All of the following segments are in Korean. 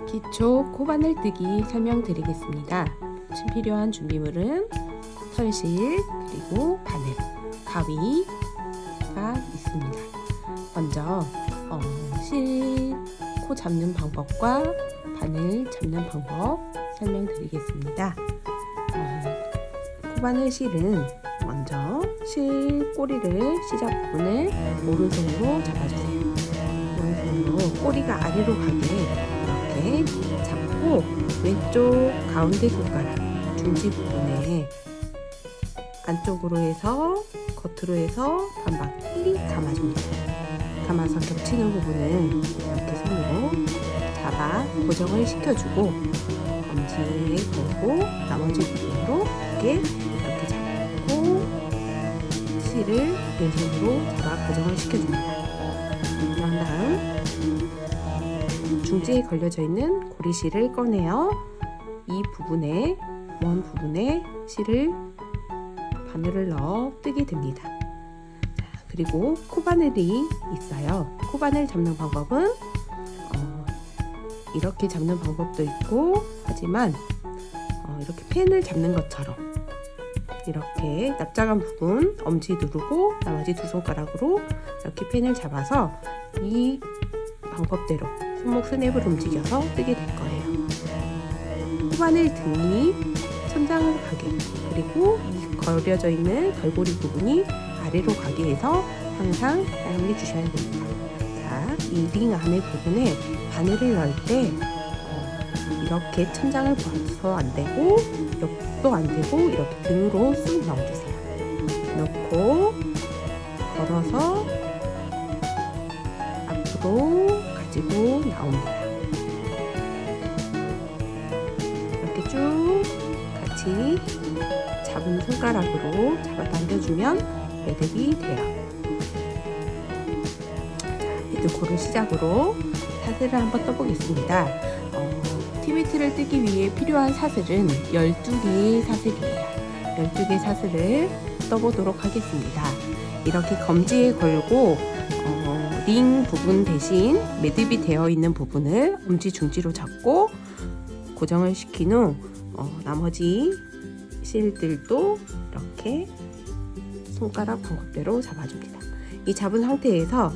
기초 코바늘뜨기 설명드리겠습니다. 필요한 준비물은 털실 그리고 바늘, 가위가 있습니다. 먼저 실 코 잡는 방법과 바늘 잡는 방법 설명드리겠습니다. 코바늘 실은 먼저 실 꼬리를 시작 부분을 오른손으로 잡아주세요. 오른손으로 꼬리가 아래로 가게 이렇게 잡고 왼쪽 가운데 손가락 중지 부분에 안쪽으로 해서 겉으로 해서 반바퀴 감아줍니다. 감아서 겹치는 부분은 이렇게 손으로 잡아 고정을 시켜주고 엄지에 걸고 나머지 부분으로 이렇게 잡고 실을 왼손으로 잡아 고정을 시켜줍니다. 그런 다음 중지에 걸려져 있는 고리실을 꺼내어 이 부분에 원 부분에 실을 바늘을 넣어 뜨게 됩니다. 그리고 코바늘이 있어요. 코바늘 잡는 방법은 이렇게 잡는 방법도 있고 하지만 이렇게 펜을 잡는 것처럼 이렇게 납작한 부분 엄지 누르고 나머지 두 손가락으로 이렇게 펜을 잡아서 이 방법대로 손목 스냅을 움직여서 뜨게 될 거예요. 코바늘 등이 천장을 가게 그리고 이 걸려져 있는 걸고리 부분이 아래로 가게 해서 항상 사용해 주셔야 됩니다. 자, 이 링 안에 부분에 바늘을 넣을 때 이렇게 천장을 봐서 안 되고 옆도 안 되고 이렇게 등으로 쑥 넣어주세요. 넣고 걸어서 앞으로 가지고 나옵니다. 이렇게 쭉 같이 잡은 손가락으로 잡아당겨주면 매듭이 돼요. 자, 매듭코를 시작으로 사슬을 한번 떠보겠습니다. TVT를 뜨기 위해 필요한 사슬은 12개의 사슬이에요. 12개의 사슬을 떠보도록 하겠습니다. 이렇게 검지에 걸고 링 부분 대신 매듭이 되어 있는 부분을 엄지 중지로 잡고 고정을 시킨 후 나머지 실들도 이렇게 손가락 방법대로 잡아줍니다. 이 잡은 상태에서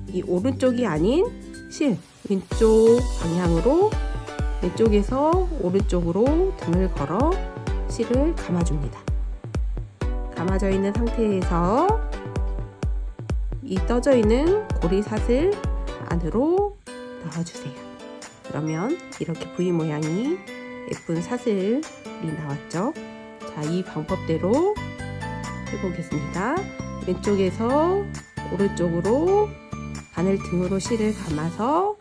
이 오른쪽이 아닌 실 왼쪽 방향으로 왼쪽에서 오른쪽으로 등을 걸어 실을 감아줍니다. 감아져 있는 상태에서 이 떠져 있는 고리 사슬 안으로 넣어주세요. 그러면 이렇게 V 모양이 예쁜 사슬이 나왔죠. 자, 이 방법대로 해보겠습니다. 왼쪽에서 오른쪽으로 바늘 등으로 실을 감아서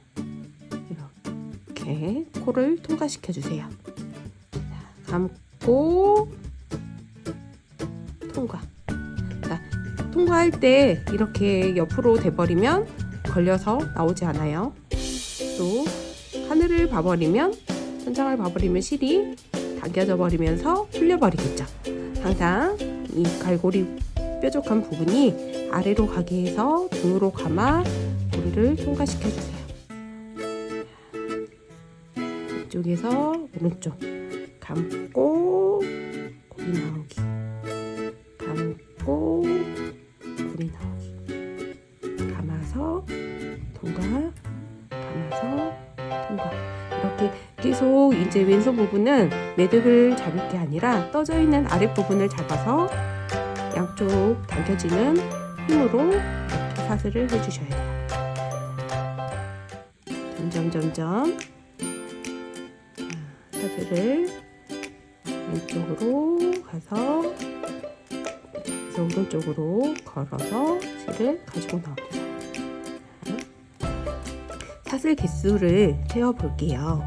이렇게 코를 통과시켜 주세요. 감고 통과. 자, 통과할 때 이렇게 옆으로 돼버리면 걸려서 나오지 않아요. 또 하늘을 봐버리면 천장을 봐버리면 실이 당겨져 버리면서 풀려버리겠죠. 항상 이 갈고리 뾰족한 부분이 아래로 가게 해서 등으로 감아 고리를 통과시켜 주세요. 이쪽에서 오른쪽 감고 고리 나오기, 감고 고리 나오기, 감아서 통과, 감아서 통과. 이렇게 계속 이제 왼손 부분은 매듭을 잡을 게 아니라 떠져 있는 아랫부분을 잡아서 양쪽 당겨지는 힘으로 이렇게 사슬을 해주셔야 돼요. 점점 사슬을 왼쪽으로 가서 오른쪽으로 걸어서 실을 가지고 나옵니다. 사슬 개수를 세어 볼게요.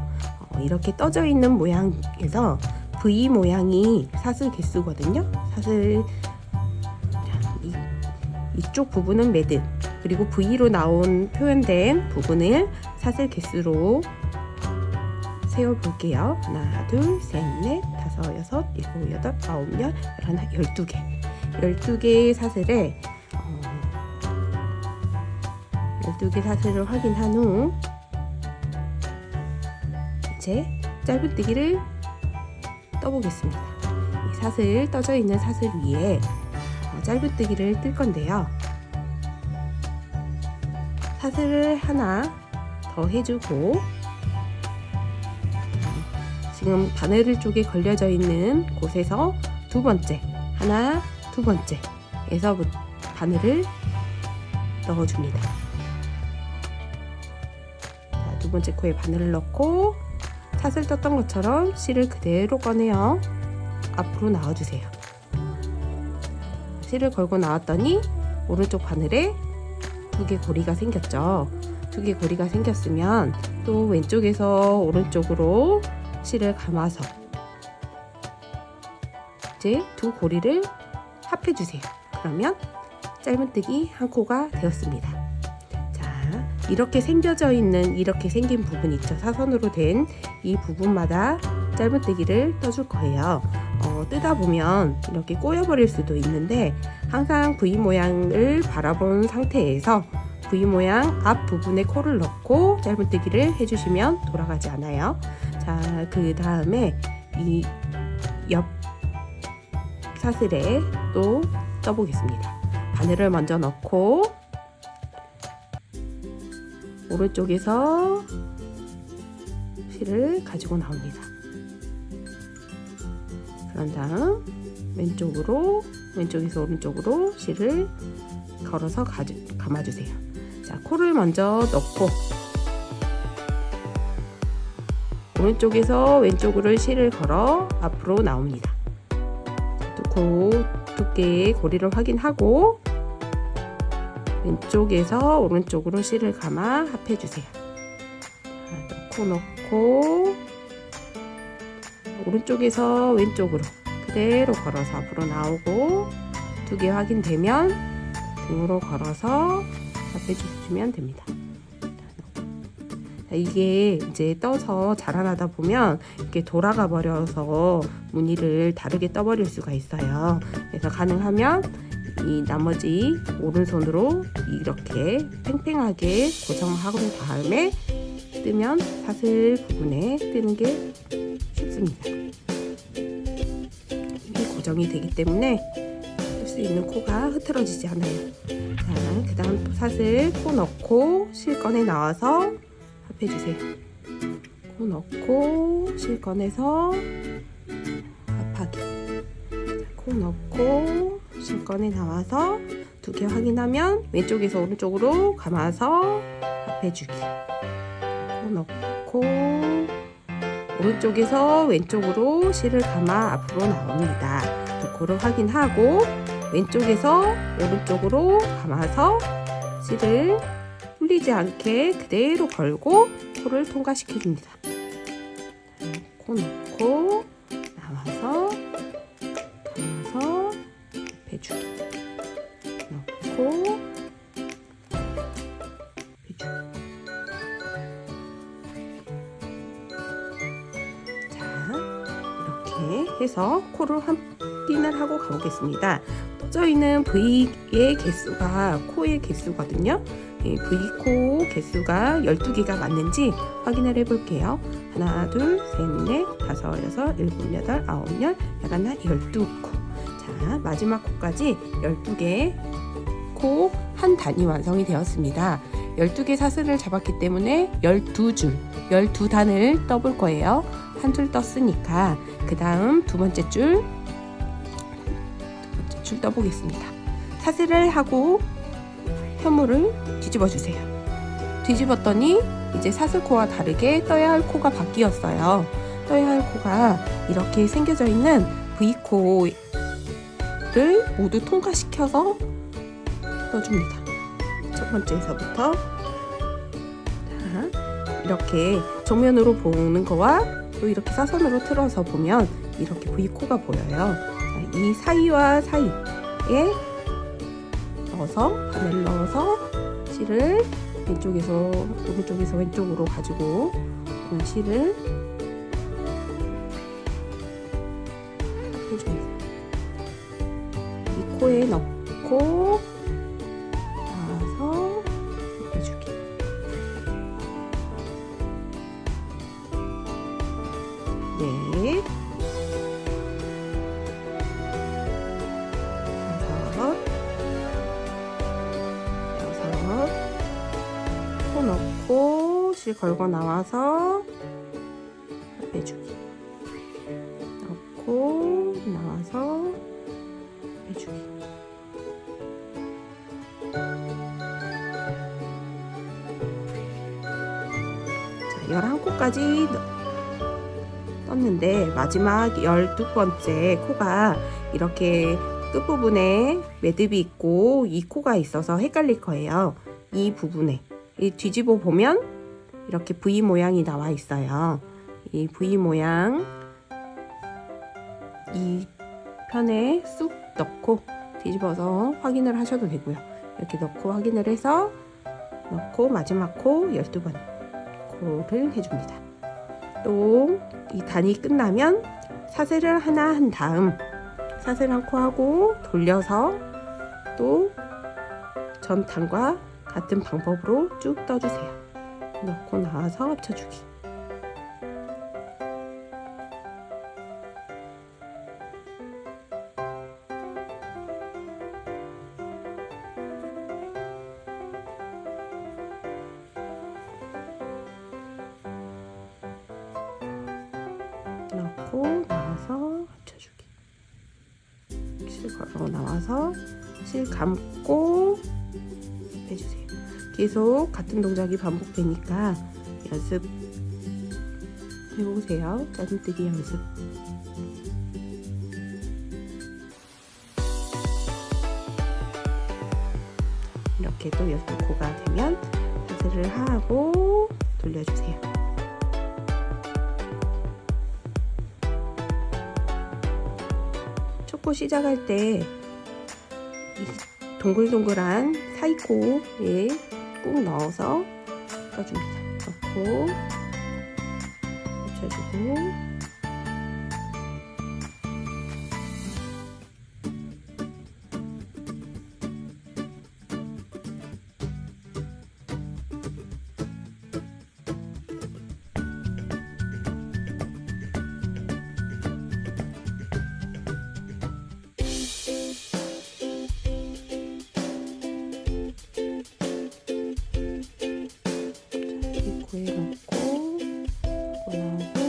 이렇게 떠져 있는 모양에서 V 모양이 사슬 개수거든요. 사슬 이쪽 부분은 매듭 그리고 V로 나온 표현된 부분을 사슬 개수로 세어 볼게요. 하나, 둘, 셋, 넷, 다섯, 여섯, 일곱, 여덟, 아홉, 열, 열하나, 12개. 12개의 사슬에 12개 사슬을 확인한 후 이제 짧은뜨기를 떠보겠습니다. 이 사슬 떠져 있는 사슬 위에 짧은뜨기를 뜰 건데요. 사슬을 하나 더 해주고 지금 바늘 쪽에 걸려져 있는 곳에서 두 번째 하나 두 번째에서 바늘을 넣어줍니다. 자, 두 번째 코에 바늘을 넣고 사슬 떴던 것처럼 실을 그대로 꺼내어 앞으로 나와주세요. 실을 걸고 나왔더니 오른쪽 바늘에 두 개 고리가 생겼죠. 두 개 고리가 생겼으면 또 왼쪽에서 오른쪽으로 실을 감아서 이제 두 고리를 합해 주세요. 그러면 짧은뜨기 한 코가 되었습니다. 자, 이렇게 생겨져 있는 이렇게 생긴 부분 있죠. 사선으로 된 이 부분마다 짧은뜨기를 떠줄 거예요. 뜨다 보면 이렇게 꼬여버릴 수도 있는데 항상 V 모양을 바라본 상태에서 V 모양 앞 부분에 코를 넣고 짧은뜨기를 해주시면 돌아가지 않아요. 자, 그 다음에 이 옆 사슬에 또 떠보겠습니다. 바늘을 먼저 넣고 오른쪽에서 실을 가지고 나옵니다. 그런 다음 왼쪽에서 오른쪽으로 실을 걸어서 감아주세요. 자, 코를 먼저 넣고 오른쪽에서 왼쪽으로 실을 걸어 앞으로 나옵니다. 두 개의 고리를 확인하고 왼쪽에서 오른쪽으로 실을 감아 합해주세요. 넣고 오른쪽에서 왼쪽으로 그대로 걸어서 앞으로 나오고 두 개 확인되면 등으로 걸어서 합해주시면 됩니다. 이게 이제 떠서 자라나다 보면 이렇게 돌아가 버려서 무늬를 다르게 떠버릴 수가 있어요. 그래서 가능하면 이 나머지 오른손으로 이렇게 팽팽하게 고정하고 다음에 뜨면 사슬 부분에 뜨는 게 쉽습니다. 이게 고정이 되기 때문에 뜰 수 있는 코가 흐트러지지 않아요. 자, 그 다음 사슬 코 넣고 실 꺼내 나와서 합해주세요. 코 넣고 실 꺼내서 합하기. 코 넣고 실 꺼내 나와서 두 개 확인하면 왼쪽에서 오른쪽으로 감아서 합해주기. 코 넣고 오른쪽에서 왼쪽으로 실을 감아 앞으로 나옵니다. 두 코를 확인하고 왼쪽에서 오른쪽으로 감아서 실을 풀리지 않게 그대로 걸고 코를 통과시켜 줍니다. 코 넣고 나와서 감아서 빼주기. 넣고 빼주기. 자, 이렇게 해서 코를 확인을 하고 가보겠습니다. 떠져 있는 V의 개수가 코의 개수거든요. V코 개수가 12개가 맞는지 확인을 해볼게요. 하나, 둘, 셋, 넷, 다섯, 여섯, 일곱, 여덟, 아홉, 열, 12코. 자, 마지막 코까지 12개 코 한 단이 완성이 되었습니다. 12개 사슬을 잡았기 때문에 12줄, 12단을 떠볼 거예요. 한 줄 떴으니까 그 다음 두 번째 줄 떠보겠습니다. 사슬을 하고 현물을 뒤집어 주세요. 뒤집었더니 이제 사슬코와 다르게 떠야 할 코가 바뀌었어요. 떠야 할 코가 이렇게 생겨져 있는 V코를 모두 통과시켜서 떠줍니다. 첫 번째에서부터 자, 이렇게 정면으로 보는 거와 또 이렇게 사선으로 틀어서 보면 이렇게 V코가 보여요. 자, 이 사이와 사이에 넣어서 바늘을 넣어서 실을 오른쪽에서 왼쪽으로 가지고 오는 실을 해줍니다. 이 코에 넣고 나와서 해주기. 넣고 실 걸고 나와서 빼주기. 넣고 나와서 빼주기. 자, 11코까지 떴는데 마지막 12번째 코가 이렇게 끝부분에 매듭이 있고 이 코가 있어서 헷갈릴 거예요. 이 부분에 뒤집어 보면 이렇게 V 모양이 나와 있어요. 이 V 모양 이 편에 쑥 넣고 뒤집어서 확인을 하셔도 되고요. 이렇게 넣고 확인을 해서 넣고 마지막 코 12번 코를 해줍니다. 또 이 단이 끝나면 사슬을 하나 한 다음 사슬 한 코 하고 돌려서 또 전 단과 같은 방법으로 쭉 떠주세요. 넣고 나와서 합쳐주기. 넣고 나와서 합쳐주기. 실 걸어 나와서 실 감고 해주세요. 계속 같은 동작이 반복되니까 연습 해보세요. 짜증뜨기 연습. 이렇게 또 12코가 되면 사슬을 하고 돌려주세요. 초코 시작할 때 이 동글동글한 사이코에 꾹 넣어서 써줍니다. 넣고 붙여주고 코에 넣고 나오고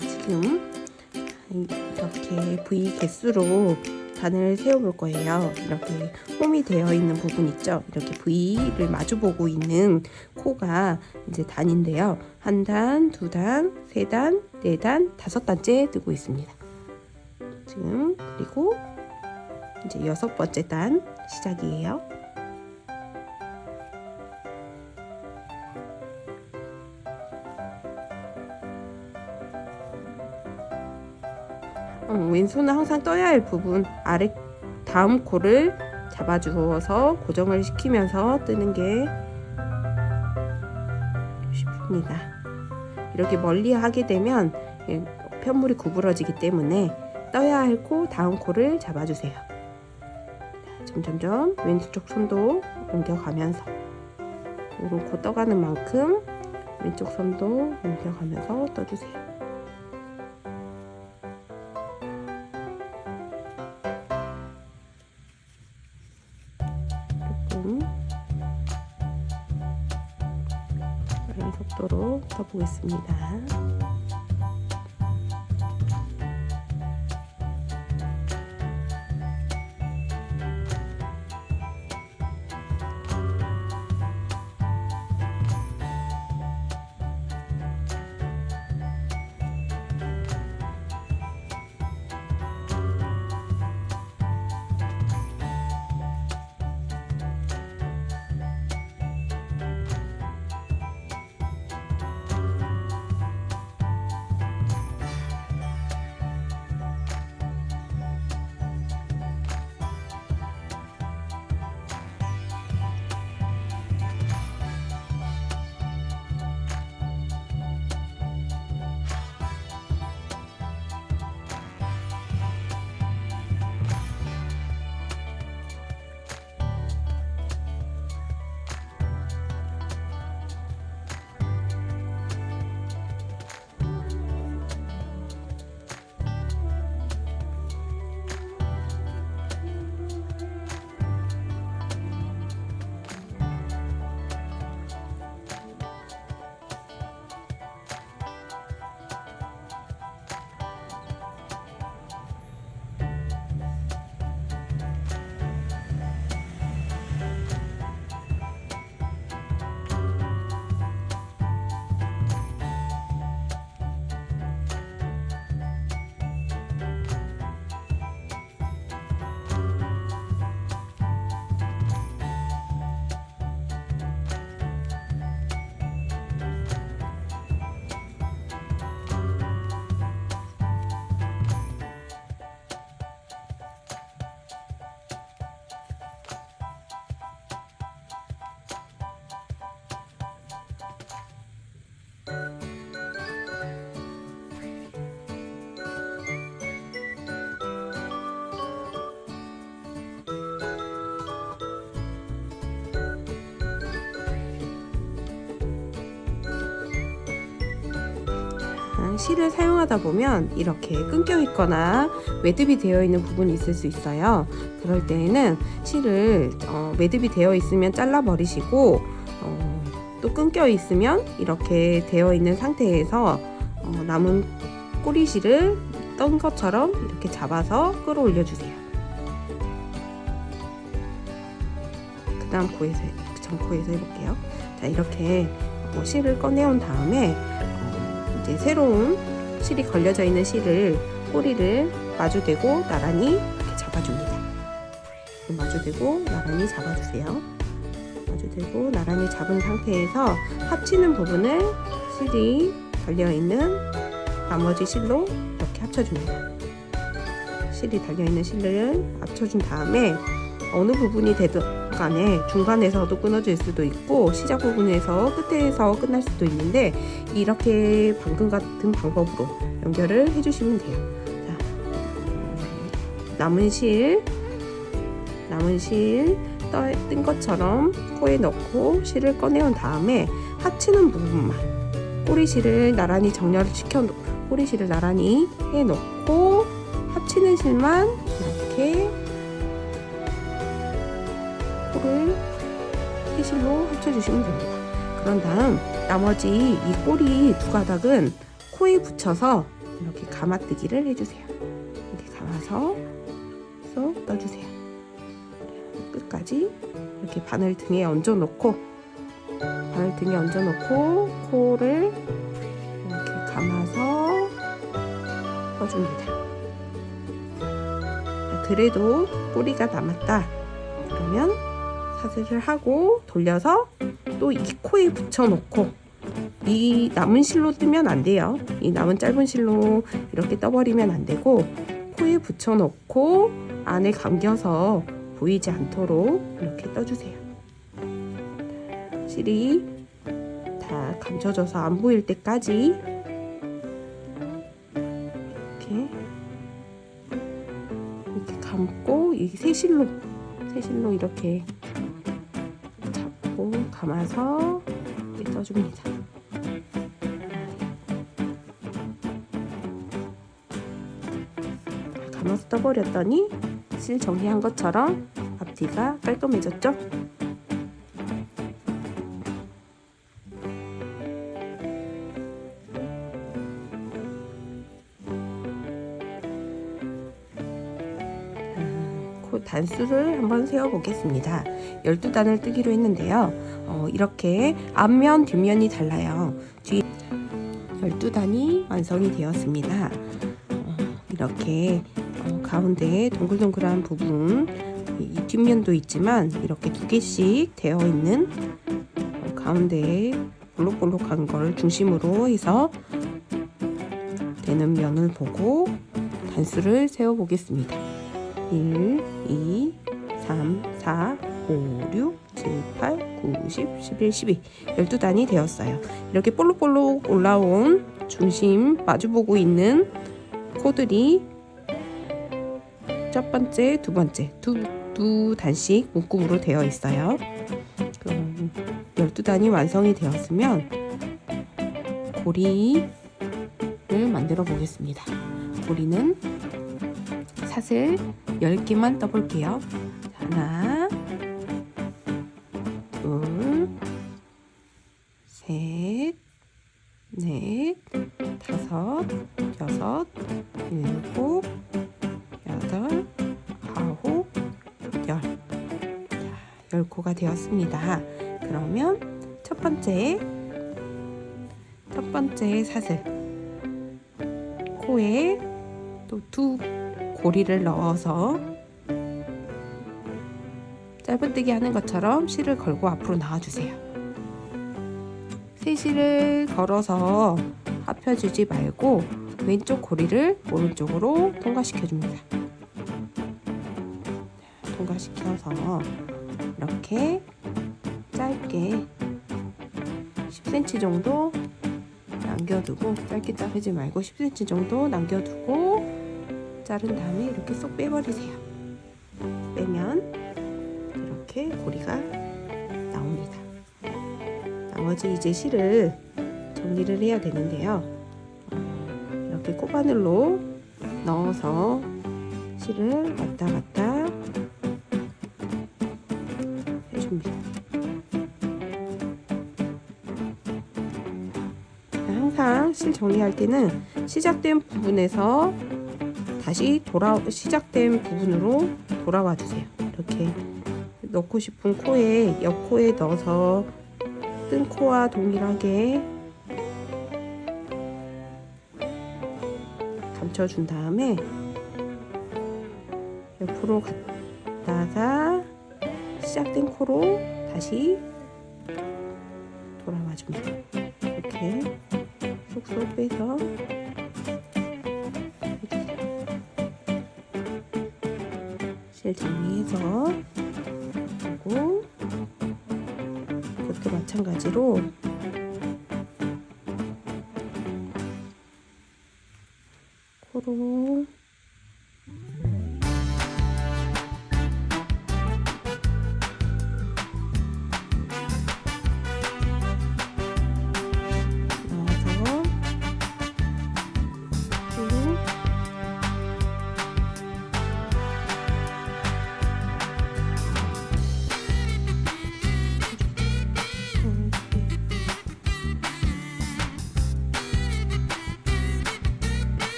지금 이렇게 V 개수로 단을 세워볼 거예요. 이렇게 홈이 되어 있는 부분 있죠. 이렇게 V를 마주보고 있는 코가 이제 단인데요. 한 단, 두 단, 세 단, 네 단, 5단째 뜨고 있습니다. 지금 그리고 이제 6번째 단 시작이에요. 왼손은 항상 떠야 할 부분 아래 다음 코를 잡아주어서 고정을 시키면서 뜨는 게 쉽습니다. 이렇게 멀리 하게 되면 편물이 구부러지기 때문에 떠야 할 코 다음 코를 잡아주세요. 점점점 왼쪽 손도 옮겨가면서 오른코 떠가는 만큼 왼쪽 손도 옮겨가면서 떠주세요. 빠른 속도로 떠보겠습니다. 실을 사용하다 보면 이렇게 끊겨 있거나 매듭이 되어 있는 부분이 있을 수 있어요. 그럴 때에는 실을 매듭이 되어 있으면 잘라 버리시고 또 끊겨 있으면 이렇게 되어 있는 상태에서 남은 꼬리실을 떤 것처럼 이렇게 잡아서 끌어올려 주세요. 그 다음 전코에서 해볼게요. 자, 이렇게 실을 꺼내온 다음에 이제 새로운 실이 걸려져 있는 실을 꼬리를 마주대고 나란히 이렇게 잡아줍니다. 마주대고 나란히 잡아주세요. 마주대고 나란히 잡은 상태에서 합치는 부분을 실이 달려있는 나머지 실로 이렇게 합쳐줍니다. 실이 달려있는 실을 합쳐준 다음에 어느 부분이 되든 간에 중간에서도 끊어질 수도 있고 시작 부분에서 끝에서 끝날 수도 있는데 이렇게 방금 같은 방법으로 연결을 해주시면 돼요. 자, 남은 실 뜬 것처럼 코에 넣고 실을 꺼내온 다음에 합치는 부분만 꼬리실을 나란히 정렬을 꼬리실을 나란히 해놓고 합치는 실만 이렇게 코를 새실로 합쳐주시면 됩니다. 그런 다음 나머지 이 꼬리 두 가닥은 코에 붙여서 이렇게 감아뜨기를 해주세요. 이렇게 감아서 쏙 떠주세요. 끝까지 이렇게 바늘 등에 얹어놓고 코를 이렇게 감아서 떠줍니다. 그래도 꼬리가 남았다 그러면 사슬을 하고 돌려서 또 이 코에 붙여놓고 이 남은 실로 뜨면 안 돼요. 이 남은 짧은 실로 이렇게 떠버리면 안 되고 코에 붙여놓고 안에 감겨서 보이지 않도록 이렇게 떠주세요. 실이 다 감춰져서 안 보일 때까지 이렇게 감고 이 새실로 이렇게 잡고 감아서 이렇게 떠줍니다. 감아서 떠버렸더니 실 정리한 것처럼 앞뒤가 깔끔해졌죠? 단수를 한번 세워 보겠습니다. 12단을 뜨기로 했는데요. 이렇게 앞면 뒷면이 달라요. 뒤 12단이 완성이 되었습니다. 이렇게 가운데에 동글동글한 부분 이 뒷면도 있지만 이렇게 두 개씩 되어 있는 가운데에 볼록볼록한 걸 중심으로 해서 되는 면을 보고 단수를 세워 보겠습니다. 1, 2, 3, 4, 5, 6, 7, 8, 9, 10, 11, 12 12단이 되었어요. 이렇게 볼록볼록 올라온 중심 마주보고 있는 코들이 첫 번째, 두 번째 두 단씩 묶음으로 되어 있어요. 12단이 완성이 되었으면 고리를 만들어 보겠습니다. 고리는 사슬 10개만 떠볼게요. 하나, 둘, 셋, 넷, 다섯, 여섯, 일곱, 여덟, 아홉, 열. 10코가 되었습니다. 그러면 첫 번째 사슬 코에 또 두 고리를 넣어서 짧은뜨기 하는 것처럼 실을 걸고 앞으로 나와주세요. 세 실을 걸어서 합혀주지 말고 왼쪽 고리를 오른쪽으로 통과시켜줍니다. 통과시켜서 이렇게 짧게 10cm 정도 남겨두고 짧게 자르지 말고 10cm 정도 남겨두고 자른 다음에 이렇게 쏙 빼버리세요. 빼면 이렇게 고리가 나옵니다. 나머지 이제 실을 정리를 해야 되는데요. 이렇게 코바늘로 넣어서 실을 왔다 갔다 해줍니다. 항상 실 정리할 때는 시작된 부분에서 다시 시작된 부분으로 돌아와 주세요. 이렇게 넣고 싶은 코에 옆코에 넣어서 뜬 코와 동일하게 감춰준 다음에 옆으로 갔다가 시작된 코로 다시 돌아와 줍니다. 이렇게 쏙쏙 빼서 해주세요. 실 정리해서 그리고 이것도 마찬가지로 코로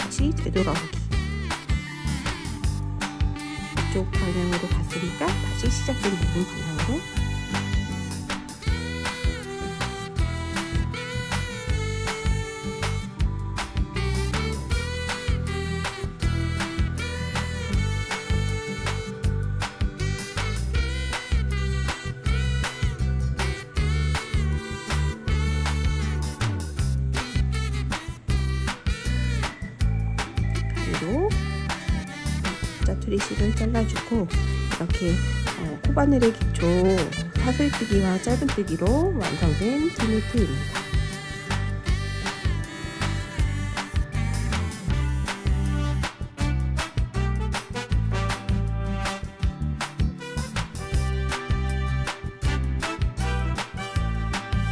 넣어서 쭉 되돌아오기. 이쪽 방향으로 갔으니까 다시 시작된 부분 방향으로 짜투리 실을 잘라주고 이렇게 코바늘의 기초 사슬뜨기와 짧은뜨기로 완성된 티니트입니다.